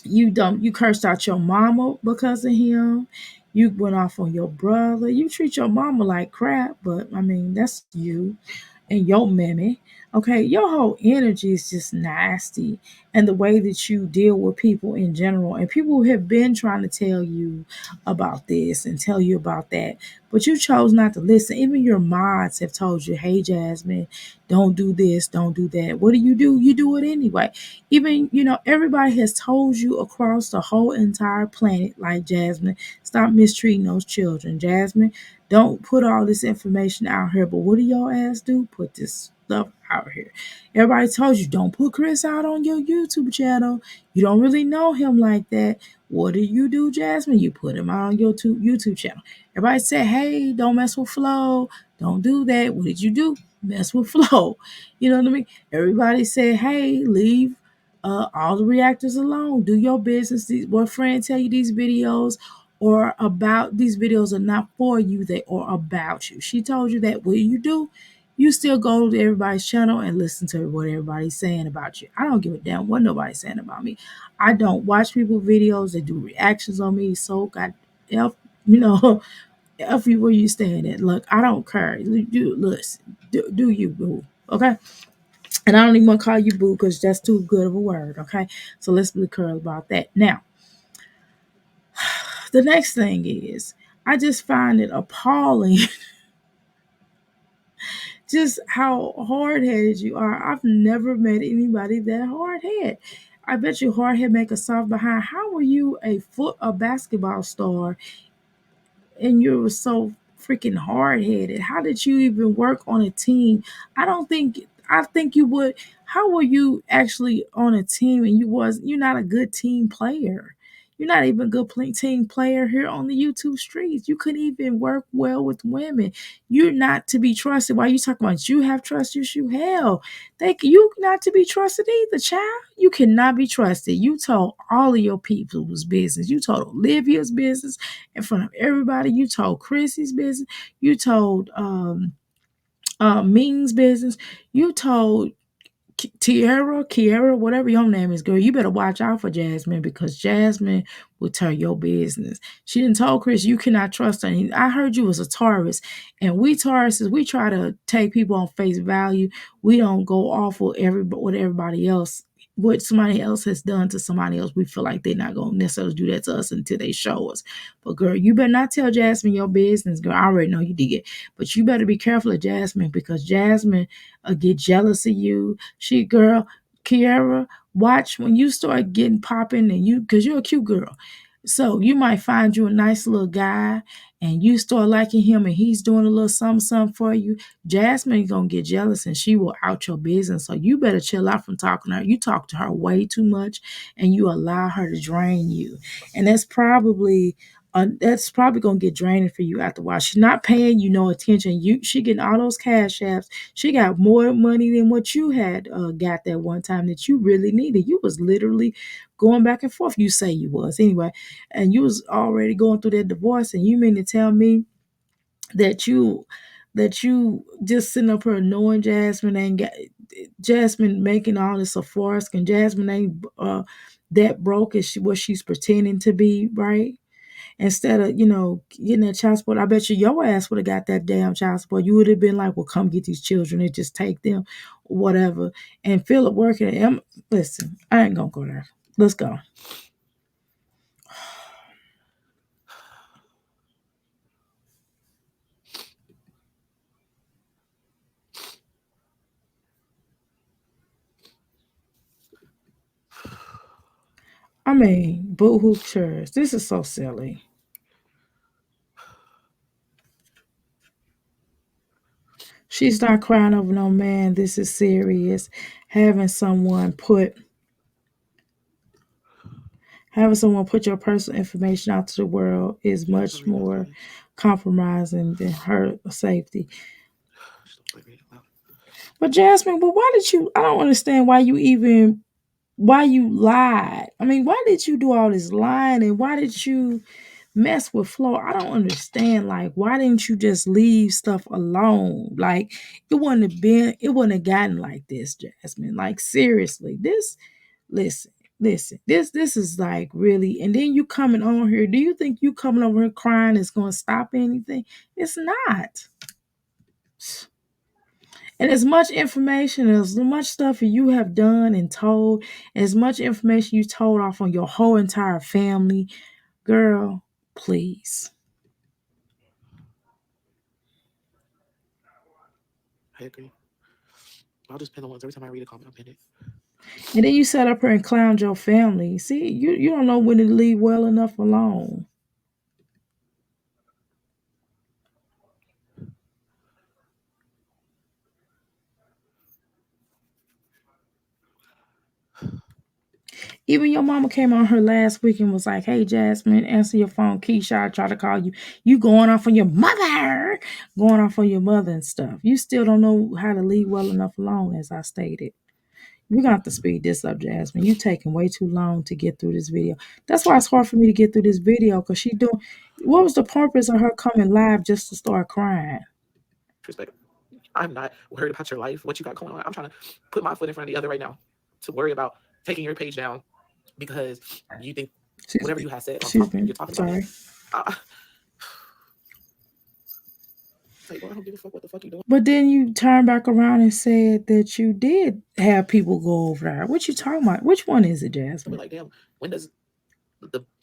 you cursed out your mama because of him. You went off on your brother. You treat your mama like crap, but I mean that's you and your mammy. Okay, your whole energy is just nasty, and the way that you deal with people in general, and people have been trying to tell you about this and tell you about that, but you chose not to listen. Even your mods have told you, hey Jasmine, don't do this, don't do that. What do? You do it anyway. Even, everybody has told you across the whole entire planet, like, Jasmine, stop mistreating those children. Jasmine, don't put all this information out here. But what do your ass do? Put this stuff out here. Everybody told you, don't put Chris out on your YouTube channel. You don't really know him like that. What do you do, Jasmine? You put him out on your YouTube channel. Everybody said, hey, don't mess with Flo. Don't do that. What did you do? Mess with Flo. You know what I mean? Everybody said, hey, leave all the reactors alone. Do your business. What friend tell you these videos or about these videos are not for you, they are about you. She told you that. What do? You still go to everybody's channel and listen to what everybody's saying about you. I don't give a damn what nobody's saying about me. I don't watch people videos that do reactions on me. So God, F, F you where you stand at. Look, I don't care. Listen, do you, boo. Okay? And I don't even want to call you boo because that's too good of a word. Okay? So let's be clear about that. Now, the next thing is, I just find it appalling just how hard-headed you are. I've never met anybody that hard-headed. I bet you hard-head make a soft behind. How were you a basketball star and you were so freaking hard-headed? How did you even work on a team? I think you would. How were you actually on a team and you're not a good team player? You're not even a good team player here on the YouTube streets. You couldn't even work well with women. You're not to be trusted. Why you talking about you have trust issue? Hell, you not to be trusted either, child. You cannot be trusted. You told all of your people's business. You told Olivia's business in front of everybody. You told Chrissy's business. You told Ming's business. You told Kiera, whatever your name is, girl, you better watch out for Jasmine because Jasmine will tell your business. She didn't tell Chris you cannot trust her. And I heard you was a Taurus, and we Tauruses, we try to take people on face value. We don't go off with everybody else. What somebody else has done to somebody else, we feel like they're not gonna necessarily do that to us until they show us. But girl, you better not tell Jasmine your business, girl. I already know you did, but you better be careful of Jasmine because Jasmine get jealous of you. Girl, Kiara, watch when you start getting popping and because you're a cute girl. So you might find you a nice little guy and you start liking him and he's doing a little something for you. Jasmine gonna get jealous and she will out your business. So you better chill out from talking to her. You talk to her way too much and you allow her to drain you. And that's probably gonna get draining for you after a while. She's not paying you no attention. She getting all those cash apps. She got more money than what you had got that one time that you really needed. You was literally going back and forth. You say you was anyway, and you was already going through that divorce. And you mean to tell me that you just sitting up here knowing Jasmine making all this Sephora's and Jasmine ain't that broke as what she's pretending to be, right? Instead of, getting that child support, I bet you your ass would have got that damn child support. You would have been like, well, come get these children and just take them, whatever. And Philip working. Listen, I ain't going to go there. Let's go. I mean, boo-hoo church. This is so silly. She's not crying over no man. This is serious. Having someone put your personal information out to the world is much more compromising than her safety. But Jasmine, why did you? I don't understand why you lied. I mean, why did you do all this lying and why did you mess with Flo? I don't understand. Like, why didn't you just leave stuff alone? Like, it wouldn't have gotten like this, Jasmine. Like, seriously, listen, this is like really, and then you coming on here. Do you think you coming over here crying is going to stop anything? It's not. And as much information, as much stuff you have done and told, as much information you told off on your whole entire family, girl, please. I agree. I'll just pin the ones every time I read a comment. I'll pin it. And then you sat up here and clowned your family. See, you don't know when to leave well enough alone. Even your mama came on her last week and was like, hey, Jasmine, answer your phone. Keisha, I try to call you. You going off on your mother. Going off on your mother and stuff. You still don't know how to leave well enough alone, as I stated. We're going to have to speed this up, Jasmine. You taking way too long to get through this video. That's why it's hard for me to get through this video because what was the purpose of her coming live just to start crying? Respect. I'm not worried about your life, what you got going on. I'm trying to put my foot in front of the other right now to worry about taking your page down because you think whatever you have said you're talking about me. Like, well, I don't give a fuck what the fuck you doing. But then you turn back around and said that you did have people go over there. What you talking about? Which one is it, Jasmine? Like, damn, when does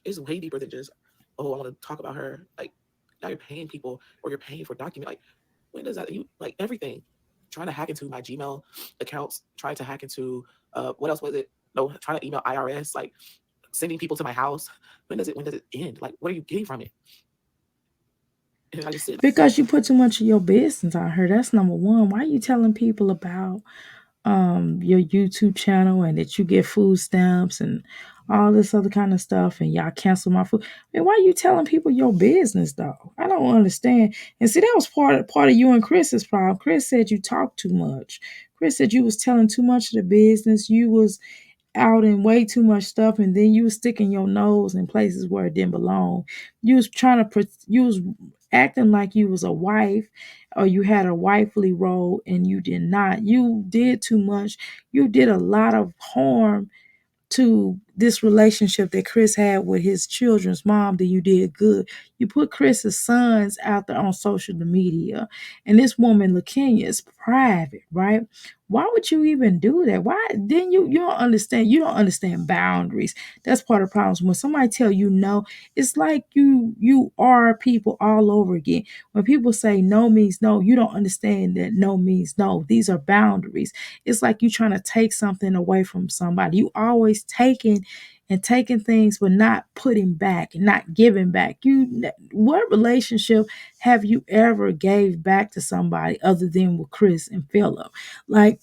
it's way deeper than just, oh, I want to talk about her. Like, now you're paying people or you're paying for document. Like, when does that, like everything, trying to hack into my Gmail accounts, trying to hack into, what else was it? No, trying to email IRS, like sending people to my house. When does it end? Like, what are you getting from it? Because you put too much of your business on her. That's number one. Why are you telling people about your YouTube channel and that you get food stamps and all this other kind of stuff and y'all cancel my food? I mean, why are you telling people your business though? I don't understand. And see, that was part of you and Chris's problem. Chris said you talk too much. Chris said you was telling too much of the business. You was out in way too much stuff, and then you was sticking your nose in places where it didn't belong. You was you was acting like you was a wife or you had a wifely role and you did not. You did too much. You did a lot of harm to this relationship that Chris had with his children's mom, that you did good. You put Chris's sons out there on social media, and this woman, LaKenya, is private, right? Why would you even do that? Why then you don't understand? You don't understand boundaries. That's part of the problem. When somebody tell you no, it's like you are people all over again. When people say no means no, you don't understand that no means no. These are boundaries. It's like you trying to take something away from somebody. You always taking things but not putting back and not giving back. What relationship have you ever gave back to somebody other than with Chris and Philip? Like,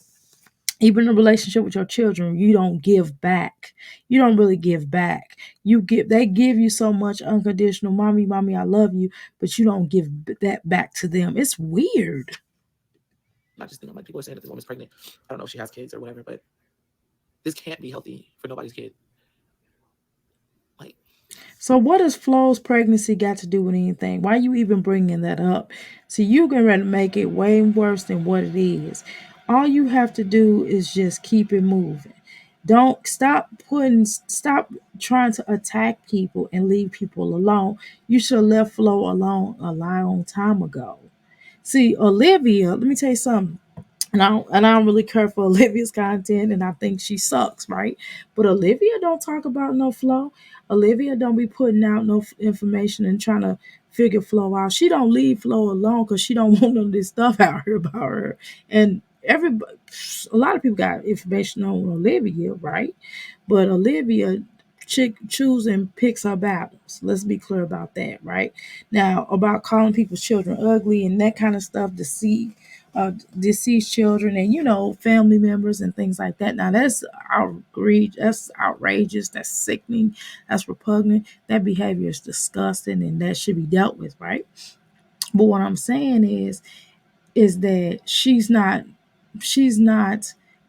even a relationship with your children, you don't give back. You don't really give back. They give you so much unconditional, mommy, I love you, but you don't give that back to them. It's weird. I just think, I'm like, people are saying that this woman's pregnant. I don't know if she has kids or whatever, but this can't be healthy for nobody's kid. Like, So what does Flo's pregnancy got to do with anything? Why are you even bringing that up? See, you can ready to make it way worse than what it is. All you have to do is just keep it moving. Don't stop trying to attack people and leave people alone. You should have left Flo alone a long time ago. See, Olivia, let me tell you something. And I don't really care for Olivia's content, and I think she sucks, right? But Olivia don't talk about no Flo. Olivia don't be putting out no information and trying to figure Flo out. She don't leave Flo alone because she don't want none of this stuff out here about her. And everybody, a lot of people got information on Olivia, right? But Olivia choose and picks her battles. Let's be clear about that, right? Now, about calling people's children ugly and that kind of stuff, deceased children and family members and things like that. Now that's outrage. That's outrageous. That's sickening. That's repugnant. That behavior is disgusting, and that should be dealt with, right? But what I'm saying is that she's not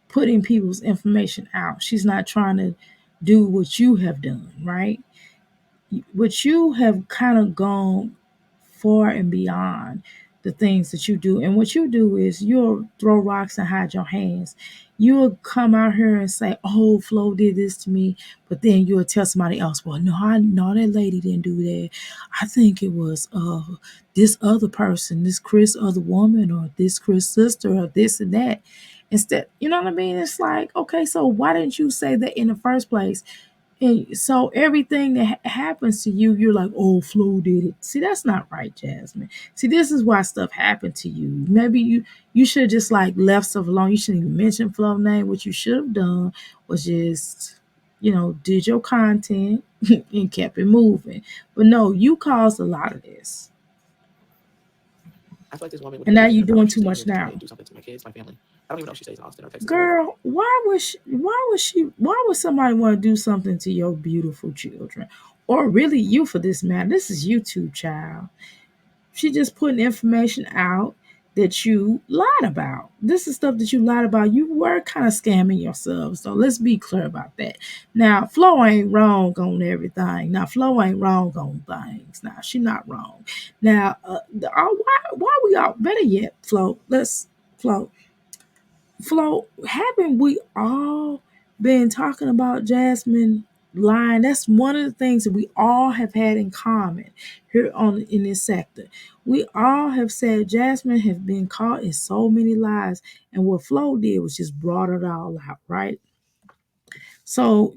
putting people's information out. She's not trying to do what you have done, right? But you have kind of gone far and beyond the things that you do. And what you do is you'll throw rocks and hide your hands. You'll come out here and say, "Oh, Flo did this to me," but then you'll tell somebody else, "Well, no, that lady didn't do that. I think it was this other person, this Chris other woman, or this Chris sister, or this and that." Instead, you know what I mean? It's like, okay, so why didn't you say that in the first place? And so everything that happens to you, you're like, "Oh, Flo did it." See, that's not right, Jasmine. See, this is why stuff happened to you. Maybe you should have just like left stuff alone. You shouldn't even mention Flo name. What you should have done was just, did your content and kept it moving. But no, you caused a lot of this, I feel like this woman would and do now anything in you're her power. doing She too stayed much here to try now. to do something to my kids, my family. I don't even know if she stays in Austin or Texas or wherever. Girl, why would somebody want to do something to your beautiful children? Or really you, for this matter. This is YouTube, child. She just putting information out that you lied about. This is stuff that you lied about. You were kind of scamming yourself. So let's be clear about that. Now, Flo ain't wrong on everything. Now, Flo ain't wrong on things. Now, she not wrong. Now, why we all, better yet, Flo, haven't we all been talking about Jasmine lying? That's one of the things that we all have had in common here on in this sector. We all have said Jasmine has been caught in so many lies, and what Flo did was just brought it all out, right? So,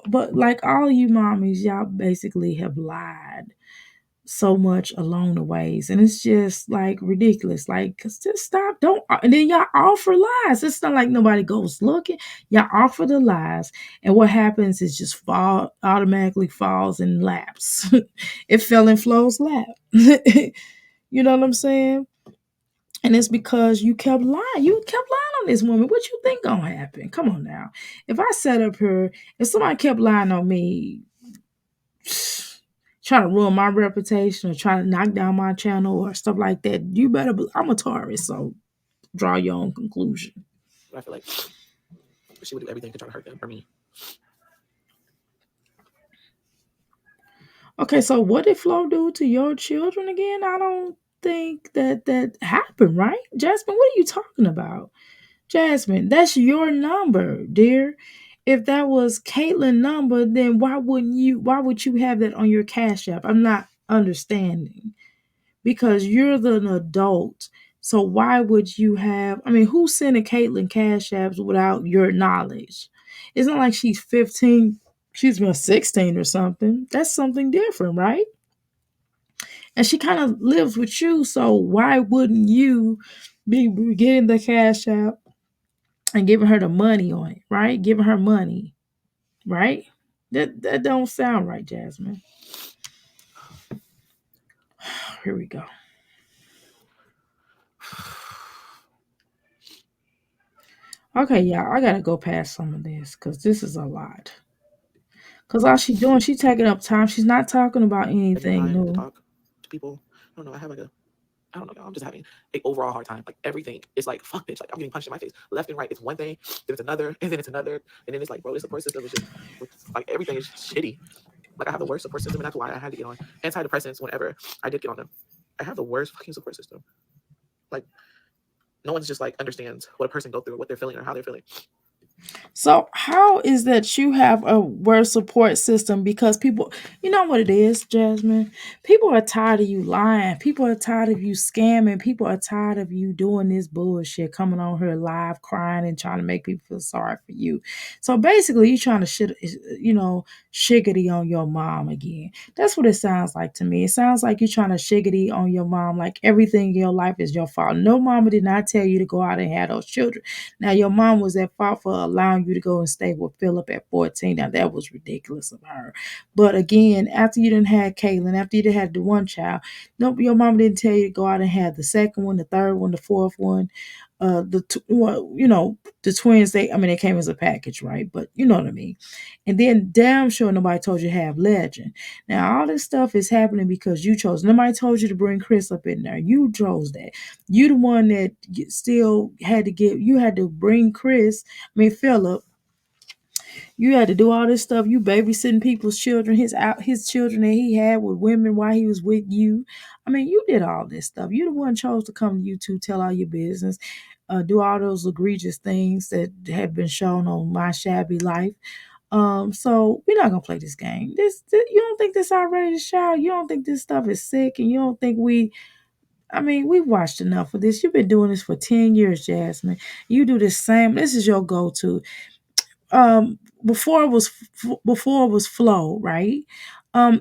but like all you mommies, y'all basically have lied so much along the ways, and it's just like ridiculous. Like, just stop. Don't. And then y'all offer lies. It's not like nobody goes looking. Y'all offer the lies, and what happens is just automatically falls in laps. It fell in Flo's lap. You know what I'm saying? And it's because you kept lying. You kept lying on this woman. What you think gonna happen? Come on now. If I set up her, if somebody kept lying on me, trying to ruin my reputation or trying to knock down my channel or stuff like that, you better I'm a Taurus, so draw your own conclusion. But I feel like she would do everything to try to hurt them or me. Okay, so what did Flo do to your children again? I don't think that happened, right? Jasmine, what are you talking about? Jasmine, that's your number, dear. If that was Caitlin's number, then why would you have that on your Cash App? I'm not understanding. Because you're the adult. So why would you have I mean, who's sending Caitlin Cash Apps without your knowledge? It's not like she's 15, she's been 16 or something. That's something different, right? And she kind of lives with you, so why wouldn't you be getting the Cash App and giving her the money on it, right? Giving her money, right? That don't sound right, Jasmine. Here we go. Okay, y'all, I gotta go past some of this because this is a lot. Because all she doing, she taking up time. She's not talking about Taking anything time to new. talk to people. I don't know. I don't know, y'all. I'm just having an overall hard time. Like everything is like, fuck, bitch. Like I'm getting punched in my face left and right. It's one thing, then it's another, and then it's another, and then it's like, bro, this support system is just like everything is just shitty. Like I have the worst support system, and that's why I had to get on antidepressants whenever I did get on them. I have the worst fucking support system. Like no one's just like understands what a person go through, what they're feeling, or how they're feeling. So how is that you have a worse support system? Because people, you know what it is, Jasmine. People are tired of you lying. People are tired of you scamming. People are tired of you doing this bullshit, coming on here live, crying and trying to make people feel sorry for you. So basically, you trying to shiggity on your mom again. That's what it sounds like to me. It sounds like you're trying to shiggity on your mom, like everything in your life is your fault. No mama did not tell you to go out and have those children. Now, your mom was at fault for allowing you to go and stay with Philip at 14. Now, that was ridiculous of her. But again, after you didn't have Caitlin, after you didn't have the one child, nope, your mom didn't tell you to go out and have the second one, the third one, the fourth one. Well, the twins, they came as a package, right? But you know what I mean. And then damn sure nobody told you to have Legend. Now all this stuff is happening because you chose. Nobody told you to bring Chris up in there. You chose that. You the one that still had to get. You had to bring Philip. You had to do all this stuff. You babysitting people's children, his children that he had with women while he was with you. I mean, you did all this stuff. You the one chose to come to you to tell all your business, do all those egregious things that have been shown on My Shabby Life. So we're not gonna play this game. This you don't think this outrageous, child? You don't think this stuff is sick, and you don't think we've watched enough of this. You've been doing this for 10 years, Jasmine. You do the same. This is your go-to. Before it was Flo, right?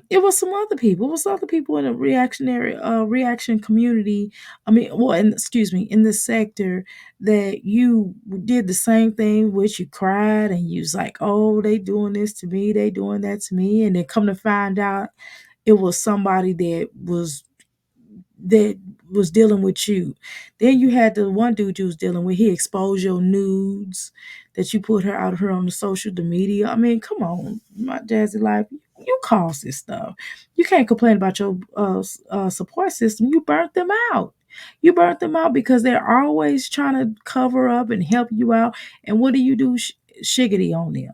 It was some other people. It was other people in the reaction community. Excuse me, in this sector that you did the same thing, which you cried and you was like, oh, they doing this to me, they doing that to me, and then come to find out it was somebody that was dealing with you. Then you had the one dude you was dealing with. He exposed your nudes that you put her out here on the social media. I mean, come on, my Jazzy Life. You caused this stuff. You can't complain about your support system. You burnt them out. You burnt them out because they're always trying to cover up and help you out. And what do? Shiggity on them.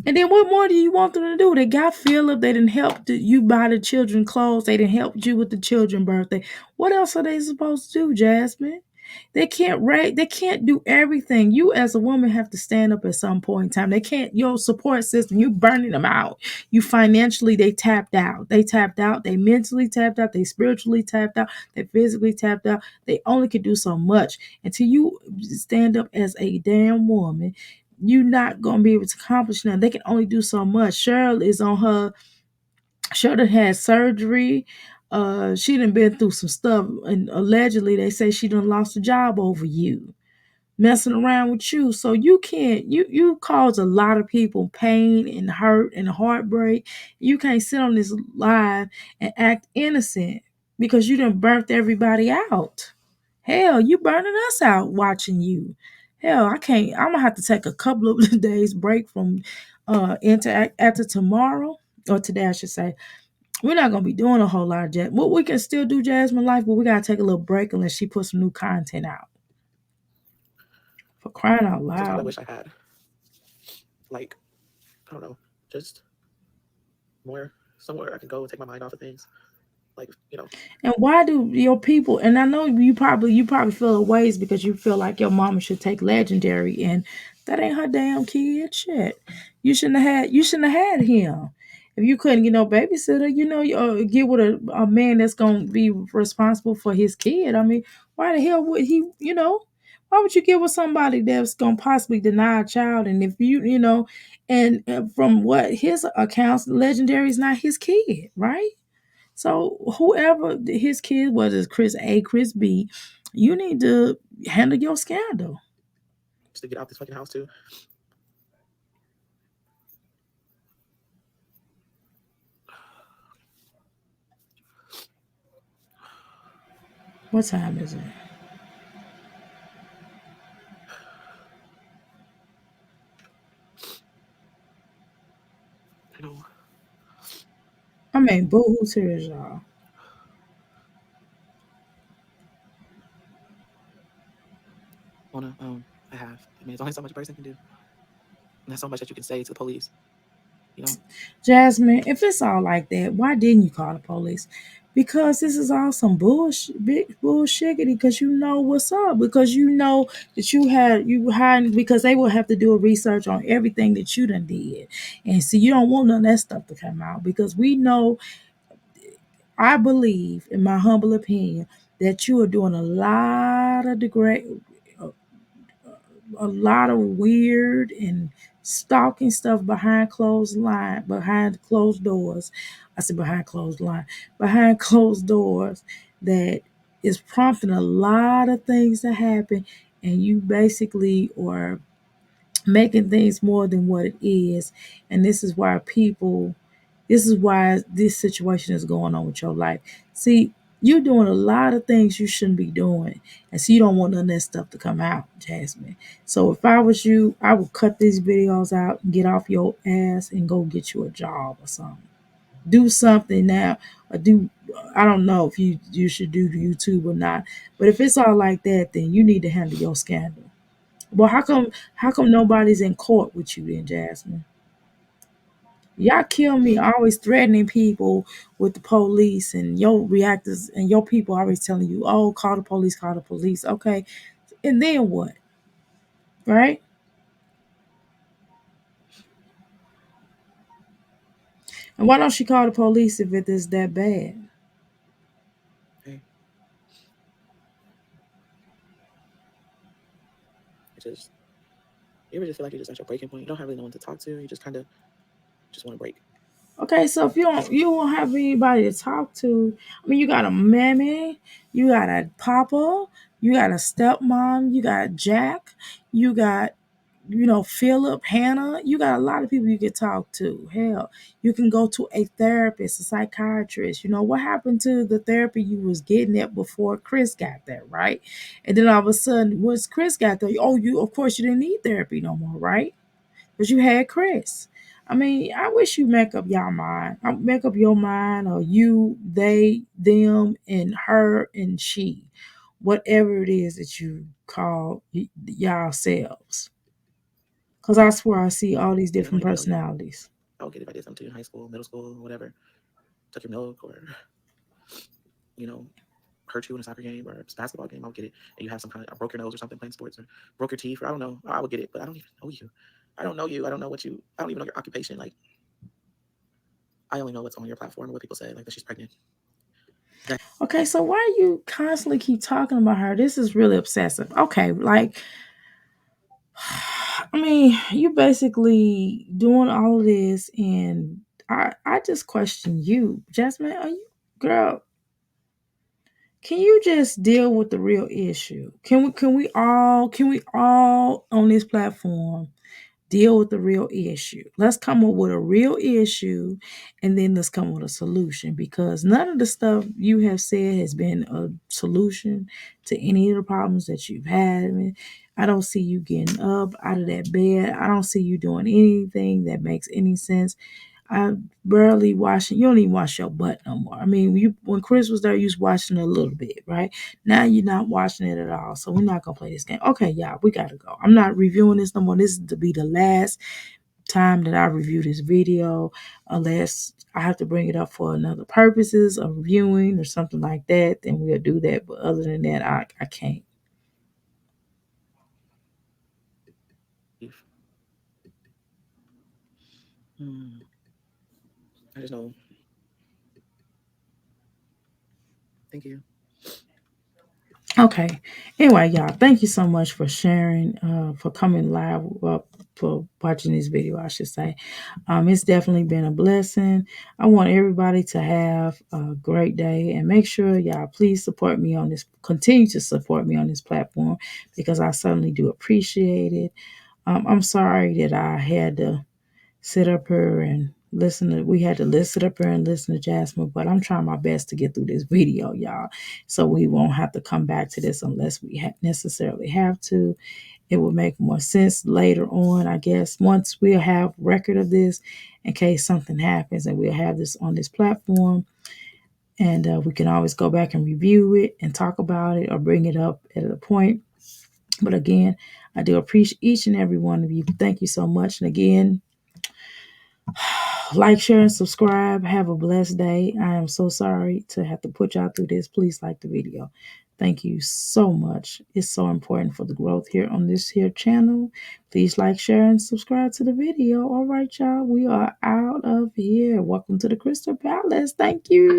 And then what more do you want them to do? They got Philip. They didn't help you buy the children clothes. They didn't help you with the children birthday. What else are they supposed to do, Jasmine? They can't rate. They can't do everything. You as a woman have to stand up at some point in time. They can't. Your support system. You burning them out. You financially. They tapped out. They tapped out. They mentally tapped out. They spiritually tapped out. They physically tapped out. They only can do so much until you stand up as a damn woman. You're not gonna be able to accomplish nothing. They can only do so much. Cheryl is on her. Cheryl done had surgery. She done been through some stuff, and allegedly they say she done lost a job over you messing around with you. So you can't. You cause a lot of people pain and hurt and heartbreak. You can't sit on this live and act innocent because you done burnt everybody out. Hell, you burning us out watching you. Hell, I can't. I'm gonna have to take a couple of days break from interact after tomorrow or today, I should say. We're not gonna be doing a whole lot of jazz. Well, we can still do Jasmine Life, but we gotta take a little break unless she puts some new content out. For crying out Sometimes I loud. wish I had, like, I don't know, just more. somewhere I can go and take my mind off of things. Like, you know, And why do your people? And I know you probably feel ways because you feel like your mama should take Legendary, and that ain't her damn kid. Shit, you shouldn't have had him. If you couldn't get no babysitter, get with a man that's gonna be responsible for his kid. I mean, why the hell would he? Why would you get with somebody that's gonna possibly deny a child? And if and from what his accounts, Legendary is not his kid, right? So whoever his kid, whether it's Chris A, Chris B, you need to handle your scandal. just to get out this fucking house too. What time is it? You know, I mean, boo-hoo tears, y'all. wanna I have. I mean, there's only so much a person can do. And there's so much that you can say to the police, you know? Jasmine, if it's all like that, why didn't you call the police? Because this is all some bullshit, big bullshit. Because you know what's up. Because you know that you hiding. Because they will have to do a research on everything that you done did, and see, you don't want none of that stuff to come out because we know. I believe, in my humble opinion, that you are doing a lot of weird and stalking stuff behind closed doors. I said behind closed doors that is prompting a lot of things to happen, and you basically are making things more than what it is. And this is why this situation is going on with your life. See, you're doing a lot of things you shouldn't be doing. And so you don't want none of that stuff to come out, Jasmine. So if I was you, I would cut these videos out and get off your ass and go get you a job or something. Do something now. Or do I don't know if you should do YouTube or not. But if it's all like that, then you need to handle your scandal. Well, how come nobody's in court with you then, Jasmine? Y'all kill me always threatening people with the police, and your reactors and your people always telling you, oh, call the police, call the police. Okay. And then what? Right? And why don't she call the police if it is that bad? Hey, it just, you ever just feel like you're just at your breaking point? You don't have really no one to talk to. You just kind of just want to break. Okay, so if you don't have anybody to talk to, I mean, you got a mammy, you got a papa, you got a stepmom, you got Jack, you got Philip, Hannah, you got a lot of people you can talk to. Hell, you can go to a therapist, a psychiatrist. What happened to the therapy you was getting at before Chris got there, right? And then all of a sudden, once Chris got there, you of course you didn't need therapy no more, right? Because you had Chris. I mean, I wish you make up your mind. Make up your mind, or you, they, them, and her, and she, whatever it is that you call y'all selves. Because I swear I see all these Yeah, I don't different even know you. personalities. I would get if I did something to you in high school, middle school, whatever. Took your milk or, you know, hurt you in a soccer game or a basketball game. I would get it. And you have some kind of, I broke your nose or something playing sports or broke your teeth or I don't know. I would get it, but I don't even know you. I don't know you. I don't know I don't even know your occupation. Like, I only know what's on your platform and what people say, like that she's pregnant. Okay, so why you constantly keep talking about her? This is really obsessive. Okay, like, I mean, you basically doing all of this, and I just question you, Jasmine. Are you, girl? Can you just deal with the real issue? Can we all on this platform deal with the real issue? Let's come up with a real issue, and then let's come up with a solution, because none of the stuff you have said has been a solution to any of the problems that you've had. I mean, I don't see you getting up out of that bed. I don't see you doing anything that makes any sense. I barely washing. You don't even wash your butt no more. I mean, when Chris was there, you was washing it a little bit, right? Now you're not washing it at all. So we're not gonna play this game. Okay, y'all, we gotta go. I'm not reviewing this no more. This is to be the last time that I review this video, unless I have to bring it up for another purposes of viewing or something like that, then we'll do that. But other than that, I can't. I just know. Thank you. Okay. Anyway, y'all, thank you so much for sharing, for coming live, for watching this video, I should say. It's definitely been a blessing. I want everybody to have a great day, and make sure y'all please support me on this, continue to support me on this platform, because I certainly do appreciate it. I'm sorry that I had to sit up here and we had to sit up here and listen to Jasmine, but I'm trying my best to get through this video, y'all, so we won't have to come back to this unless we necessarily have to. It will make more sense later on, I guess, once we'll have record of this in case something happens, and we'll have this on this platform, and we can always go back and review it and talk about it or bring it up at a point. But again, I do appreciate each and every one of you. Thank you so much. And again, like, share, and subscribe. Have a blessed day. I am so sorry to have to put y'all through this. Please like the video. Thank you so much. It's so important for the growth here on this here channel. Please like, share, and subscribe to the video. All right, y'all. We are out of here. Welcome to the Crystal Palace. Thank you. You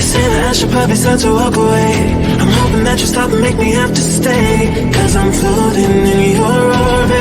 say that I should probably start to walk away. I'm hoping that you stop and make me have to stay, 'cause I'm floating in your orbit.